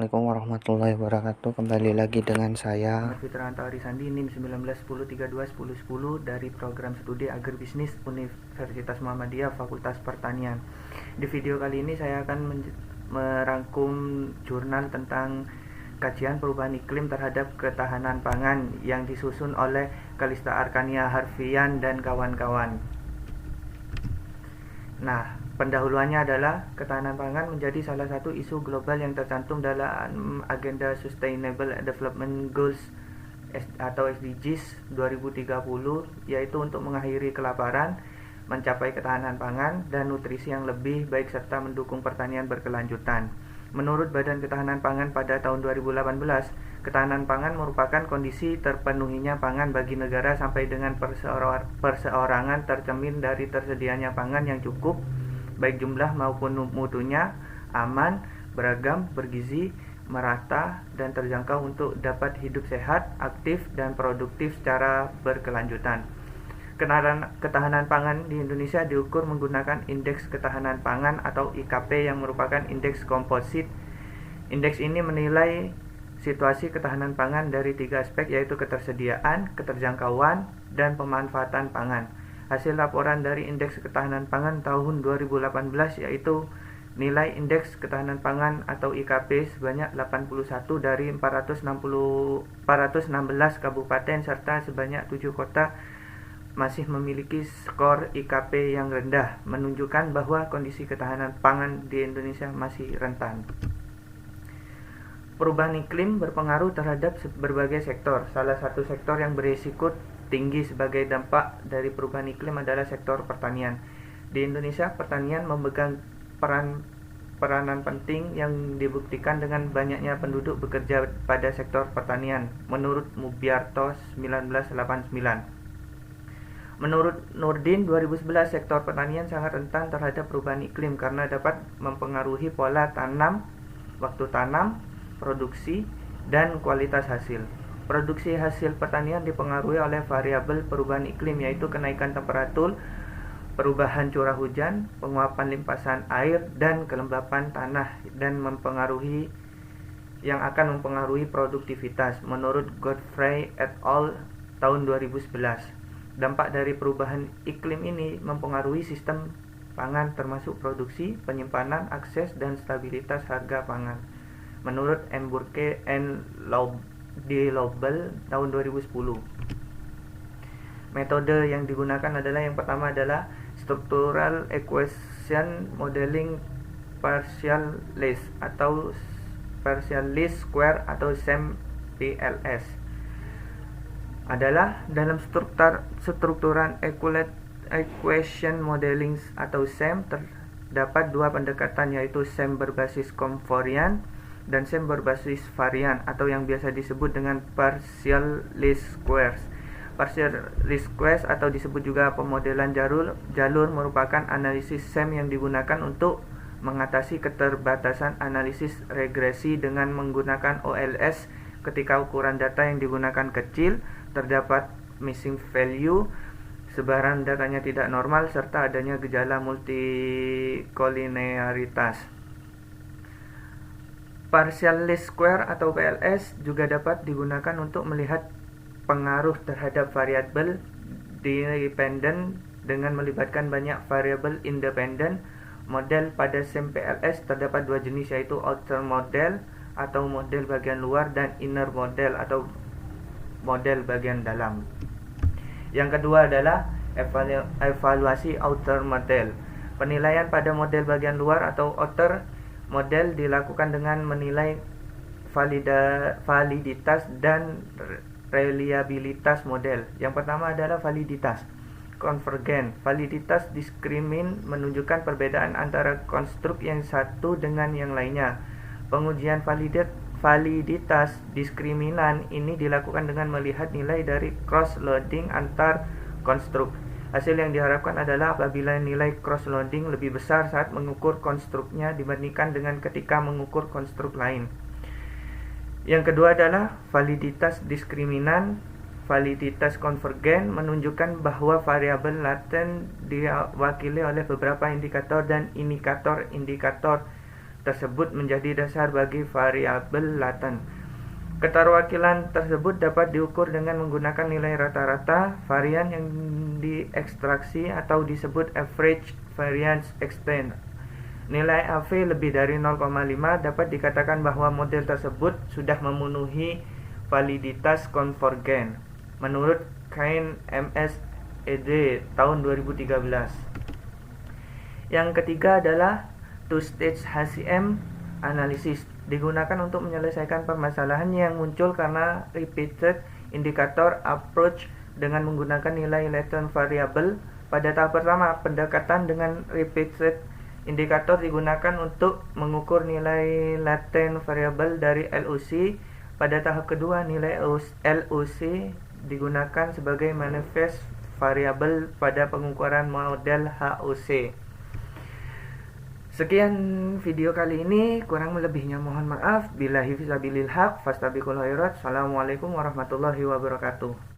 Assalamualaikum warahmatullahi wabarakatuh. Kembali lagi dengan saya Fitrianto Arisandi, NIM 1910321010 dari program studi agribisnis Universitas Muhammadiyah Fakultas Pertanian. Di video kali ini saya akan merangkum jurnal tentang kajian perubahan iklim terhadap ketahanan pangan yang disusun oleh Kalista Arkania Harfian dan kawan-kawan. Nah, pendahuluannya adalah ketahanan pangan menjadi salah satu isu global yang tercantum dalam agenda Sustainable Development Goals atau SDGs 2030, yaitu untuk mengakhiri kelaparan, mencapai ketahanan pangan dan nutrisi yang lebih baik serta mendukung pertanian berkelanjutan. Menurut Badan Ketahanan Pangan pada tahun 2018, ketahanan pangan merupakan kondisi terpenuhinya pangan bagi negara sampai dengan perseorangan tercermin dari tersedianya pangan yang cukup, baik jumlah maupun mutunya, aman, beragam, bergizi, merata, dan terjangkau untuk dapat hidup sehat, aktif, dan produktif secara berkelanjutan. Ketahanan pangan di Indonesia diukur menggunakan Indeks Ketahanan Pangan atau IKP yang merupakan indeks komposit. Indeks ini menilai situasi ketahanan pangan dari 3 aspek, yaitu ketersediaan, keterjangkauan, dan pemanfaatan pangan. Hasil laporan dari Indeks Ketahanan Pangan tahun 2018 yaitu nilai Indeks Ketahanan Pangan atau IKP sebanyak 81 dari 416 kabupaten serta sebanyak 7 kota masih memiliki skor IKP yang rendah, menunjukkan bahwa kondisi ketahanan pangan di Indonesia masih rentan. Perubahan iklim berpengaruh terhadap berbagai sektor. Salah satu sektor yang berisiko tinggi sebagai dampak dari perubahan iklim adalah sektor pertanian. Di Indonesia, pertanian memegang peranan penting yang dibuktikan dengan banyaknya penduduk bekerja pada sektor pertanian, menurut Mubyarto 1989. Menurut Nurdin 2011, sektor pertanian sangat rentan terhadap perubahan iklim karena dapat mempengaruhi pola tanam, waktu tanam, produksi, dan kualitas hasil. Produksi hasil pertanian dipengaruhi oleh variabel perubahan iklim, yaitu kenaikan temperatur, perubahan curah hujan, penguapan limpasan air, dan kelembapan tanah, dan yang akan mempengaruhi produktivitas. Menurut Godfrey et al. Tahun 2011. Dampak dari perubahan iklim ini mempengaruhi sistem pangan termasuk produksi, penyimpanan, akses, dan stabilitas harga pangan. Menurut M. Burke and Lobel tahun 2010. Metode yang digunakan adalah yang pertama adalah Structural Equation Modeling Partial Least atau Partial Least Square atau SEM-PLS. Adalah dalam strukturan equation modeling atau SEM terdapat dua pendekatan, yaitu SEM berbasis konvarian dan SEM berbasis varian atau yang biasa disebut dengan partial least squares. Partial least squares atau disebut juga pemodelan jalur merupakan analisis SEM yang digunakan untuk mengatasi keterbatasan analisis regresi dengan menggunakan OLS ketika ukuran data yang digunakan kecil, terdapat missing value, sebaran datanya tidak normal, serta adanya gejala multikolinearitas. Partial least square atau PLS juga dapat digunakan untuk melihat pengaruh terhadap variabel dependent dengan melibatkan banyak variabel independen. Model pada SEM PLS terdapat dua jenis, yaitu outer model atau model bagian luar dan inner model atau model bagian dalam. Yang kedua adalah evaluasi outer model. Penilaian pada model bagian luar atau outer model dilakukan dengan menilai validitas dan reliabilitas model. Yang pertama adalah validitas. Konvergen. Validitas diskrimin menunjukkan perbedaan antara konstruk yang satu dengan yang lainnya. Pengujian validitas diskriminan ini dilakukan dengan melihat nilai dari cross-loading antar konstruk. Hasil yang diharapkan adalah apabila nilai cross-loading lebih besar saat mengukur konstruknya dibandingkan dengan ketika mengukur konstruk lain. Yang kedua adalah validitas diskriminan. Validitas konvergen menunjukkan bahwa variabel laten diwakili oleh beberapa indikator dan indikator tersebut menjadi dasar bagi variabel laten. Keterwakilan tersebut dapat diukur dengan menggunakan nilai rata-rata varian yang diekstraksi atau disebut average variance extent. Nilai AV lebih dari 0,5 dapat dikatakan bahwa model tersebut sudah memenuhi validitas konvergen menurut Kain MS ed. tahun 2013. Yang ketiga adalah two-stage HCM analysis, digunakan untuk menyelesaikan permasalahan yang muncul karena repeated indicator approach dengan menggunakan nilai latent variable. Pada tahap pertama, pendekatan dengan repeated indikator digunakan untuk mengukur nilai latent variable dari LOC. Pada tahap kedua, nilai LOC digunakan sebagai manifest variable pada pengukuran model HOC. Sekian video kali ini, kurang lebihnya mohon maaf. Billahi fisabilil haq, fastabiqul khairat. Assalamualaikum warahmatullahi wabarakatuh.